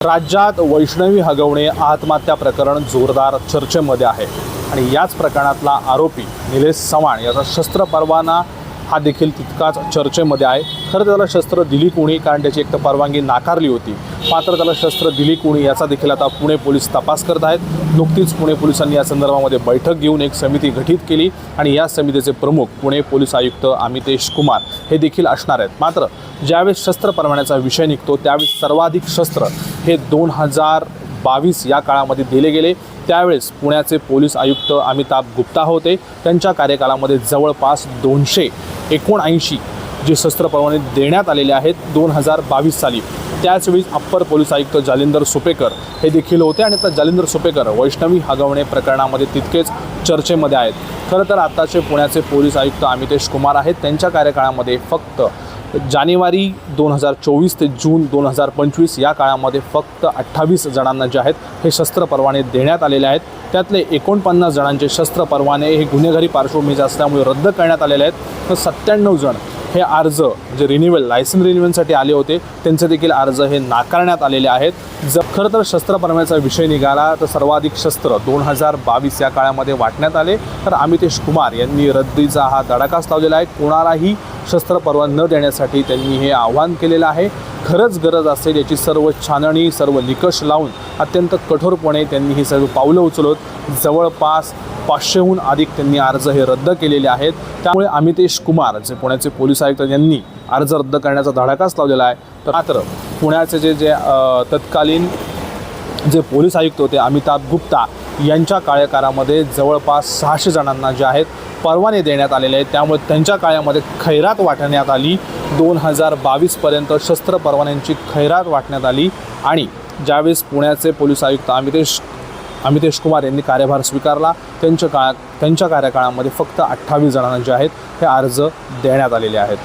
राज्यात वैष्णवी हगवणे आत्महत्या प्रकरण जोरदार चर्चेमध्ये आहे आणि याच प्रकरणातला आरोपी निलेश चव्हाण याचा शस्त्र परवाना हा देखील तितकाच चर्चेमध्ये आहे। खरं त्याला शस्त्र दिली कोणी, कारण त्याची एक तर परवानगी नाकारली होती, मात्र त्याला शस्त्र दिली कोणी याचा देखील आता पुणे पोलीस तपास करत आहेत। नुकतीच पुणे पोलिसांनी या संदर्भामध्ये बैठक घेऊन एक समिती गठीत केली आणि या समितीचे प्रमुख पुणे पोलीस आयुक्त अमितेश कुमार हे देखील असणार आहेत। मात्र ज्यावेळेस शस्त्र परवान्याचा विषय निघतो त्यावेळेस सर्वाधिक शस्त्र हे 2022 या काळामध्ये दिले गेले। त्यावेळेस पुण्याचे पोलीस आयुक्त अमिताभ गुप्ता होते। त्यांच्या कार्यकालामध्ये जवळपास 279 जे शस्त्र परवाने देण्यात आलेले आहेत 2022 साली। त्याचवेळी अप्पर पोलीस आयुक्त जालिंदर सुपेकर हे देखील होते आणि आता जालिंदर सुपेकर वैष्णवी हगवणे प्रकरणामध्ये तितकेच चर्चेमध्ये आहेत। खरं तर आताचे पुण्याचे पोलीस आयुक्त अमितेश कुमार आहेत, त्यांच्या कार्यकाळामध्ये फक्त जानेवारी 2024 ते जून 2025 या काळामध्ये फक्त 28 जणांना जे आहेत हे शस्त्र परवाने देण्यात आलेले आहेत। त्यातले 49 जणांचे शस्त्र परवाने हे गुन्हेगारी पार्श्वभूमीचे असल्यामुळे रद्द करण्यात आलेले आहेत। तर 97 जण हे अर्ज म्हणजे रिन्युअल लायसन्स रिन्युअलसाठी आले होते, त्यांचे देखील अर्ज हे नाकारण्यात आलेले आहेत। जर खरं तर शस्त्र परवान्याचा विषय निघाला तर सर्वाधिक शस्त्र 2022 या काळामध्ये वाटण्यात आले, तर अमितेश कुमार यांनी रद्दीचा हा धडाकाच लावलेला आहे। कोणालाही शस्त्र परवाना न देण्यासाठी त्यांनी हे आवाहन केलेलं आहे। खरंच गरज असेल याची सर्व छाननी सर्व निकष लावून अत्यंत कठोरपणे त्यांनी ही सर्व पावलं उचलत जवळपास 500हून अधिक त्यांनी अर्ज हे रद्द केलेले आहेत। त्यामुळे अमितेश कुमार जे पुण्याचे पोलीस आयुक्त यांनी अर्ज रद्द करण्याचा धडाकाच लावलेला आहे। तर मात्र पुण्याचे जे तत्कालीन जे पोलीस आयुक्त होते अमिताभ गुप्ता यांच्या कार्यकाळामध्ये जवळपास 600 जणांना जे आहेत परवाने देण्यात आलेले आहेत। त्यामुळे त्यांच्या काळामध्ये खैरात वाटण्यात आली। 2022 पर्यंत शस्त्र परवान्यांची खैरात वाटण्यात आली आणि ज्यावेळेस पुण्याचे पोलीस आयुक्त अमितेश कुमार यांनी कार्यभार स्वीकारला त्यांच्या कार्यकाळामध्ये फक्त 28 जणांना जे आहेत हे अर्ज देण्यात आलेले आहेत।